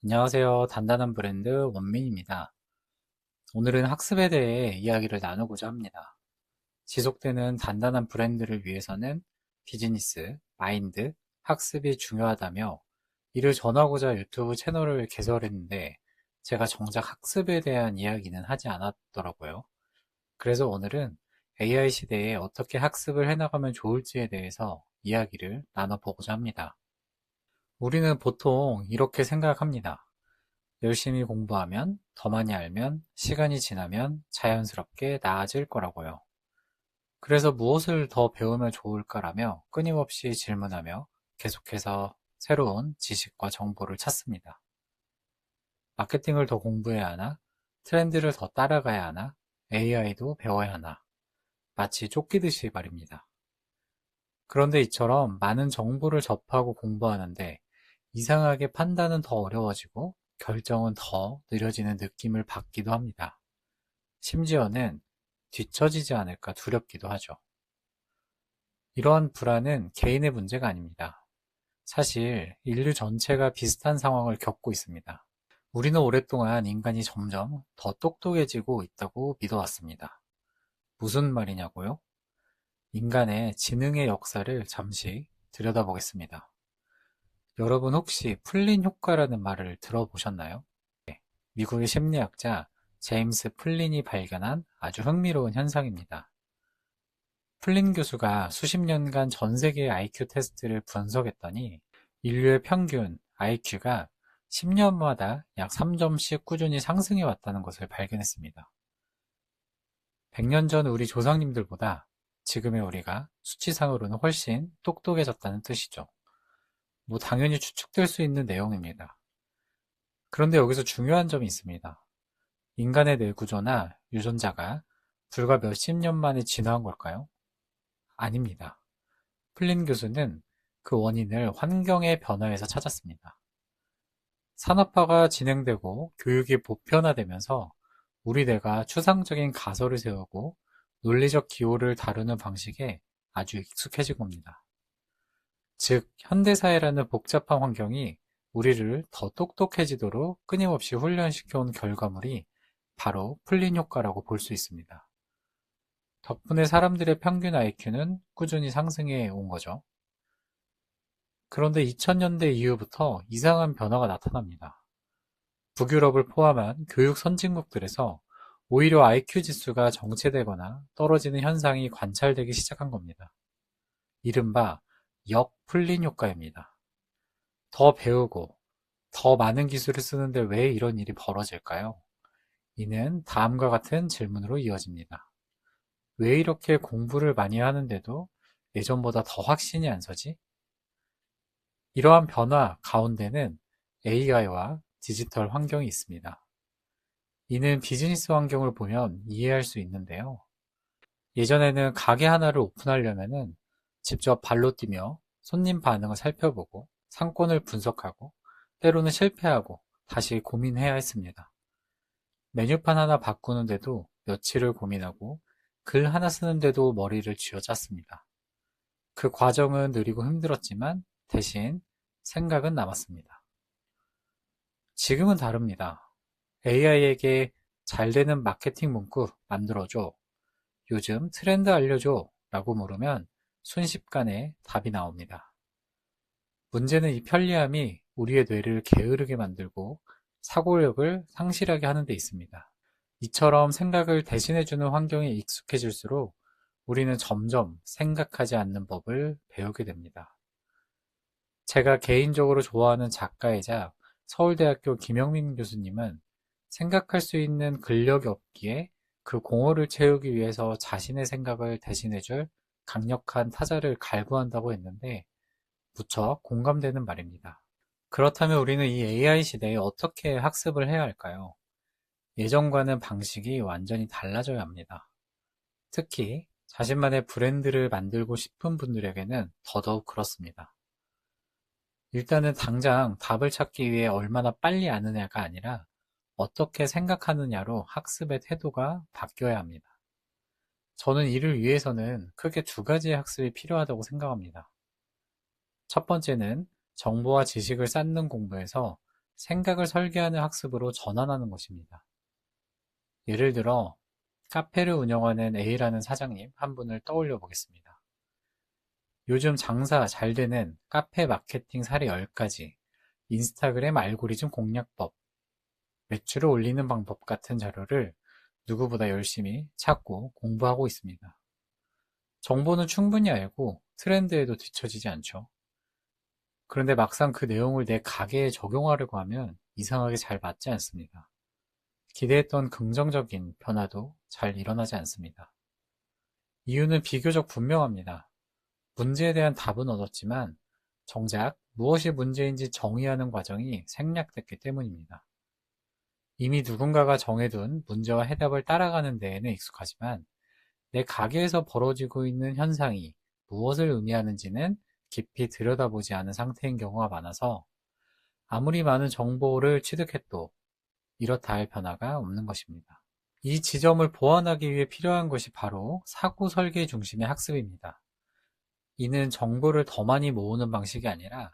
안녕하세요. 단단한 브랜드 원민입니다. 오늘은 학습에 대해 이야기를 나누고자 합니다. 지속되는 단단한 브랜드를 위해서는 비즈니스, 마인드, 학습이 중요하다며 이를 전하고자 유튜브 채널을 개설했는데 제가 정작 학습에 대한 이야기는 하지 않았더라고요. 그래서 오늘은 AI 시대에 어떻게 학습을 해나가면 좋을지에 대해서 이야기를 나눠보고자 합니다. 우리는 보통 이렇게 생각합니다. 열심히 공부하면, 더 많이 알면, 시간이 지나면 자연스럽게 나아질 거라고요. 그래서 무엇을 더 배우면 좋을까라며 끊임없이 질문하며 계속해서 새로운 지식과 정보를 찾습니다. 마케팅을 더 공부해야 하나? 트렌드를 더 따라가야 하나? AI도 배워야 하나? 마치 쫓기듯이 말입니다. 그런데 이처럼 많은 정보를 접하고 공부하는데 이상하게 판단은 더 어려워지고 결정은 더 느려지는 느낌을 받기도 합니다. 심지어는 뒤처지지 않을까 두렵기도 하죠. 이러한 불안은 개인의 문제가 아닙니다. 사실 인류 전체가 비슷한 상황을 겪고 있습니다. 우리는 오랫동안 인간이 점점 더 똑똑해지고 있다고 믿어왔습니다. 무슨 말이냐고요? 인간의 지능의 역사를 잠시 들여다보겠습니다. 여러분 혹시 플린 효과라는 말을 들어보셨나요? 미국의 심리학자 제임스 플린이 발견한 아주 흥미로운 현상입니다. 플린 교수가 수십 년간 전 세계의 IQ 테스트를 분석했더니 인류의 평균 IQ가 10년마다 약 3점씩 꾸준히 상승해 왔다는 것을 발견했습니다. 100년 전 우리 조상님들보다 지금의 우리가 수치상으로는 훨씬 똑똑해졌다는 뜻이죠. 당연히 추측될 수 있는 내용입니다. 그런데 여기서 중요한 점이 있습니다. 인간의 뇌구조나 유전자가 불과 몇십 년 만에 진화한 걸까요? 아닙니다. 플린 교수는 그 원인을 환경의 변화에서 찾았습니다. 산업화가 진행되고 교육이 보편화되면서 우리 뇌가 추상적인 가설을 세우고 논리적 기호를 다루는 방식에 아주 익숙해진 겁니다. 즉, 현대사회라는 복잡한 환경이 우리를 더 똑똑해지도록 끊임없이 훈련시켜온 결과물이 바로 플린 효과라고 볼 수 있습니다. 덕분에 사람들의 평균 IQ는 꾸준히 상승해 온 거죠. 그런데 2000년대 이후부터 이상한 변화가 나타납니다. 북유럽을 포함한 교육 선진국들에서 오히려 IQ 지수가 정체되거나 떨어지는 현상이 관찰되기 시작한 겁니다. 이른바 역플린 효과입니다. 더 배우고 더 많은 기술을 쓰는데 왜 이런 일이 벌어질까요? 이는 다음과 같은 질문으로 이어집니다. 왜 이렇게 공부를 많이 하는데도 예전보다 더 확신이 안 서지? 이러한 변화 가운데는 AI와 디지털 환경이 있습니다. 이는 비즈니스 환경을 보면 이해할 수 있는데요. 예전에는 가게 하나를 오픈하려면 직접 발로 뛰며 손님 반응을 살펴보고 상권을 분석하고 때로는 실패하고 다시 고민해야 했습니다. 메뉴판 하나 바꾸는데도 며칠을 고민하고 글 하나 쓰는데도 머리를 쥐어짰습니다. 그 과정은 느리고 힘들었지만 대신 생각은 남았습니다. 지금은 다릅니다. AI에게 잘 되는 마케팅 문구 만들어줘, 요즘 트렌드 알려줘 라고 물으면 순식간에 답이 나옵니다. 문제는 이 편리함이 우리의 뇌를 게으르게 만들고 사고력을 상실하게 하는 데 있습니다. 이처럼 생각을 대신해주는 환경에 익숙해질수록 우리는 점점 생각하지 않는 법을 배우게 됩니다. 제가 개인적으로 좋아하는 작가이자 서울대학교 김영민 교수님은 생각할 수 있는 근력이 없기에 그 공허를 채우기 위해서 자신의 생각을 대신해줄 강력한 타자를 갈구한다고 했는데 무척 공감되는 말입니다. 그렇다면 우리는 이 AI 시대에 어떻게 학습을 해야 할까요? 예전과는 방식이 완전히 달라져야 합니다. 특히 자신만의 브랜드를 만들고 싶은 분들에게는 더더욱 그렇습니다. 일단은 당장 답을 찾기 위해 얼마나 빨리 아느냐가 아니라 어떻게 생각하느냐로 학습의 태도가 바뀌어야 합니다. 저는 이를 위해서는 크게 두 가지의 학습이 필요하다고 생각합니다. 첫 번째는 정보와 지식을 쌓는 공부에서 생각을 설계하는 학습으로 전환하는 것입니다. 예를 들어 카페를 운영하는 A라는 사장님 한 분을 떠올려 보겠습니다. 요즘 장사 잘 되는 카페 마케팅 사례 10가지, 인스타그램 알고리즘 공략법, 매출을 올리는 방법 같은 자료를 누구보다 열심히 찾고 공부하고 있습니다. 정보는 충분히 알고 트렌드에도 뒤처지지 않죠. 그런데 막상 그 내용을 내 가게에 적용하려고 하면 이상하게 잘 맞지 않습니다. 기대했던 긍정적인 변화도 잘 일어나지 않습니다. 이유는 비교적 분명합니다. 문제에 대한 답은 얻었지만 정작 무엇이 문제인지 정의하는 과정이 생략됐기 때문입니다. 이미 누군가가 정해둔 문제와 해답을 따라가는 데에는 익숙하지만 내 가게에서 벌어지고 있는 현상이 무엇을 의미하는지는 깊이 들여다보지 않은 상태인 경우가 많아서 아무리 많은 정보를 취득해도 이렇다 할 변화가 없는 것입니다. 이 지점을 보완하기 위해 필요한 것이 바로 사고 설계 중심의 학습입니다. 이는 정보를 더 많이 모으는 방식이 아니라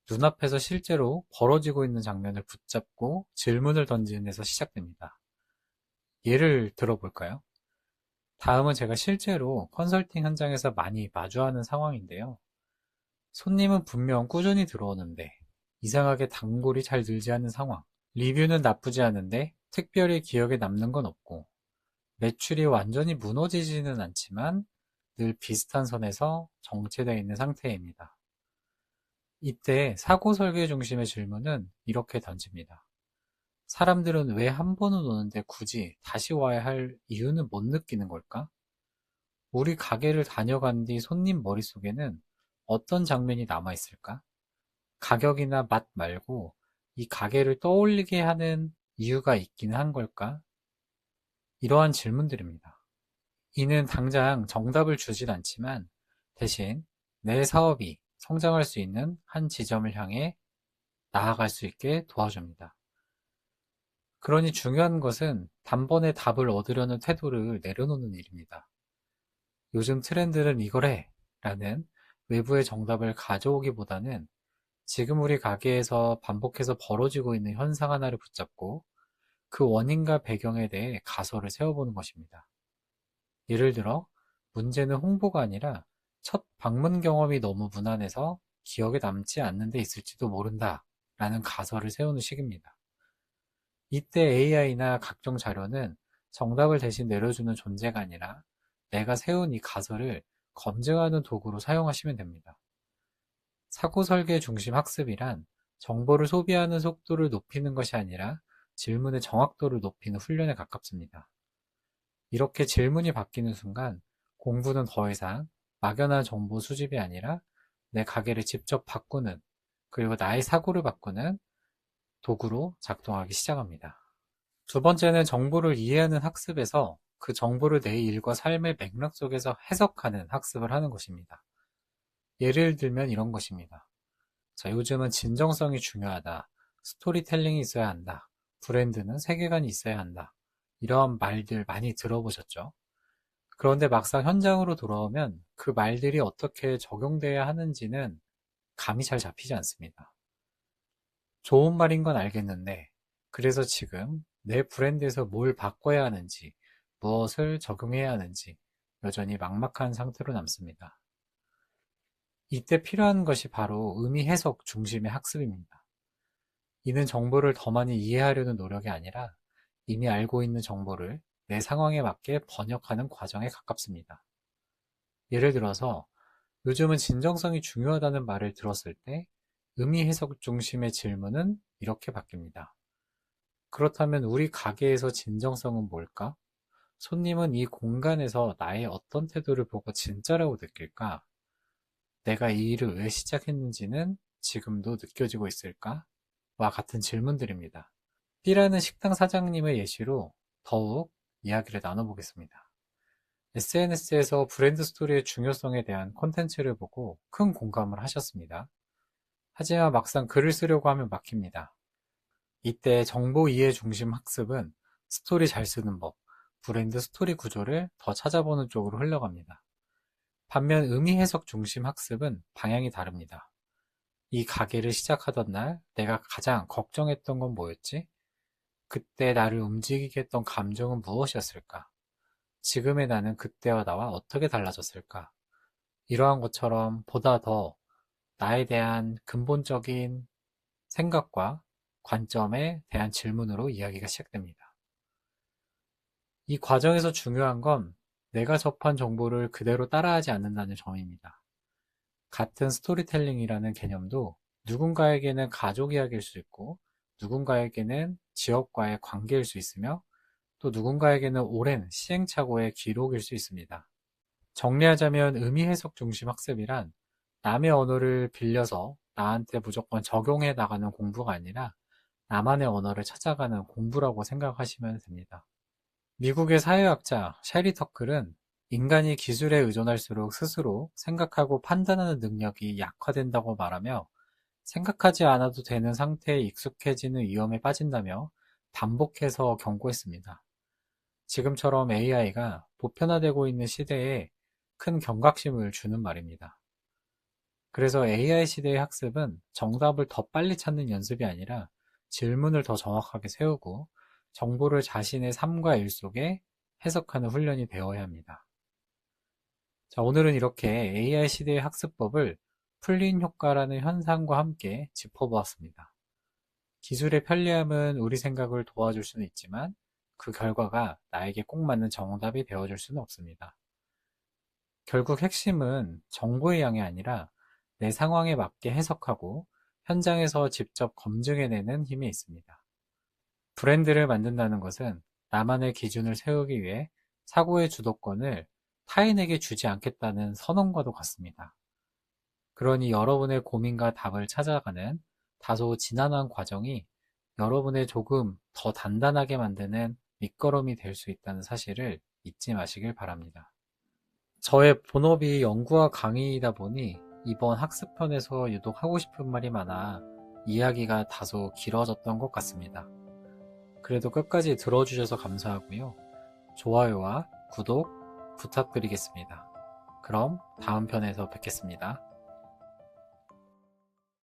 눈앞에서 실제로 벌어지고 있는 장면을 붙잡고 질문을 던지는 데서 시작됩니다. 예를 들어볼까요? 다음은 제가 실제로 컨설팅 현장에서 많이 마주하는 상황인데요. 손님은 분명 꾸준히 들어오는데 이상하게 단골이 잘 늘지 않는 상황. 리뷰는 나쁘지 않은데 특별히 기억에 남는 건 없고 매출이 완전히 무너지지는 않지만 늘 비슷한 선에서 정체되어 있는 상태입니다. 이때 사고 설계 중심의 질문은 이렇게 던집니다. 사람들은 왜 한 번은 오는데 굳이 다시 와야 할 이유는 못 느끼는 걸까? 우리 가게를 다녀간 뒤 손님 머릿속에는 어떤 장면이 남아있을까? 가격이나 맛 말고 이 가게를 떠올리게 하는 이유가 있기는 한 걸까? 이러한 질문들입니다. 이는 당장 정답을 주진 않지만 대신 내 사업이 성장할 수 있는 한 지점을 향해 나아갈 수 있게 도와줍니다. 그러니 중요한 것은 단번에 답을 얻으려는 태도를 내려놓는 일입니다. 요즘 트렌드는 이거래 라는 외부의 정답을 가져오기보다는 지금 우리 가게에서 반복해서 벌어지고 있는 현상 하나를 붙잡고 그 원인과 배경에 대해 가설을 세워보는 것입니다. 예를 들어 문제는 홍보가 아니라 첫 방문 경험이 너무 무난해서 기억에 남지 않는 데 있을지도 모른다 라는 가설을 세우는 식입니다. 이때 AI나 각종 자료는 정답을 대신 내려주는 존재가 아니라 내가 세운 이 가설을 검증하는 도구로 사용하시면 됩니다. 사고 설계 중심 학습이란 정보를 소비하는 속도를 높이는 것이 아니라 질문의 정확도를 높이는 훈련에 가깝습니다. 이렇게 질문이 바뀌는 순간 공부는 더 이상 막연한 정보 수집이 아니라 내 가게를 직접 바꾸는, 그리고 나의 사고를 바꾸는 도구로 작동하기 시작합니다. 두 번째는 정보를 이해하는 학습에서 그 정보를 내 일과 삶의 맥락 속에서 해석하는 학습을 하는 것입니다. 예를 들면 이런 것입니다. 자, 요즘은 진정성이 중요하다. 스토리텔링이 있어야 한다. 브랜드는 세계관이 있어야 한다. 이런 말들 많이 들어보셨죠? 그런데 막상 현장으로 돌아오면 그 말들이 어떻게 적용돼야 하는지는 감이 잘 잡히지 않습니다. 좋은 말인 건 알겠는데, 그래서 지금 내 브랜드에서 뭘 바꿔야 하는지, 무엇을 적용해야 하는지 여전히 막막한 상태로 남습니다. 이때 필요한 것이 바로 의미 해석 중심의 학습입니다. 이는 정보를 더 많이 이해하려는 노력이 아니라 이미 알고 있는 정보를 내 상황에 맞게 번역하는 과정에 가깝습니다. 예를 들어서 요즘은 진정성이 중요하다는 말을 들었을 때 의미 해석 중심의 질문은 이렇게 바뀝니다. 그렇다면 우리 가게에서 진정성은 뭘까? 손님은 이 공간에서 나의 어떤 태도를 보고 진짜라고 느낄까? 내가 이 일을 왜 시작했는지는 지금도 느껴지고 있을까? 와 같은 질문들입니다. B라는 식당 사장님의 예시로 더욱 이야기를 나눠보겠습니다. SNS에서 브랜드 스토리의 중요성에 대한 콘텐츠를 보고 큰 공감을 하셨습니다. 하지만 막상 글을 쓰려고 하면 막힙니다. 이때 정보 이해 중심 학습은 스토리 잘 쓰는 법, 브랜드 스토리 구조를 더 찾아보는 쪽으로 흘러갑니다. 반면 의미 해석 중심 학습은 방향이 다릅니다. 이 가게를 시작하던 날 내가 가장 걱정했던 건 뭐였지? 그때 나를 움직이게 했던 감정은 무엇이었을까? 지금의 나는 그때와 나와 어떻게 달라졌을까? 이러한 것처럼 보다 더 나에 대한 근본적인 생각과 관점에 대한 질문으로 이야기가 시작됩니다. 이 과정에서 중요한 건 내가 접한 정보를 그대로 따라하지 않는다는 점입니다. 같은 스토리텔링이라는 개념도 누군가에게는 가족 이야기일 수 있고, 누군가에게는 지역과의 관계일 수 있으며, 또 누군가에게는 오랜 시행착오의 기록일 수 있습니다. 정리하자면 의미 해석 중심 학습이란 남의 언어를 빌려서 나한테 무조건 적용해 나가는 공부가 아니라 나만의 언어를 찾아가는 공부라고 생각하시면 됩니다. 미국의 사회학자 셰리 터클은 인간이 기술에 의존할수록 스스로 생각하고 판단하는 능력이 약화된다고 말하며 생각하지 않아도 되는 상태에 익숙해지는 위험에 빠진다며 반복해서 경고했습니다. 지금처럼 AI가 보편화되고 있는 시대에 큰 경각심을 주는 말입니다. 그래서 AI 시대의 학습은 정답을 더 빨리 찾는 연습이 아니라 질문을 더 정확하게 세우고 정보를 자신의 삶과 일 속에 해석하는 훈련이 되어야 합니다. 자, 오늘은 이렇게 AI 시대의 학습법을 풀린 효과라는 현상과 함께 짚어보았습니다. 기술의 편리함은 우리 생각을 도와줄 수는 있지만 그 결과가 나에게 꼭 맞는 정답이 되어줄 수는 없습니다. 결국 핵심은 정보의 양이 아니라 내 상황에 맞게 해석하고 현장에서 직접 검증해내는 힘이 있습니다. 브랜드를 만든다는 것은 나만의 기준을 세우기 위해 사고의 주도권을 타인에게 주지 않겠다는 선언과도 같습니다. 그러니 여러분의 고민과 답을 찾아가는 다소 지난한 과정이 여러분의 조금 더 단단하게 만드는 밑거름이 될 수 있다는 사실을 잊지 마시길 바랍니다. 저의 본업이 연구와 강의이다 보니 이번 학습편에서 유독 하고 싶은 말이 많아 이야기가 다소 길어졌던 것 같습니다. 그래도 끝까지 들어주셔서 감사하고요. 좋아요와 구독 부탁드리겠습니다. 그럼 다음 편에서 뵙겠습니다.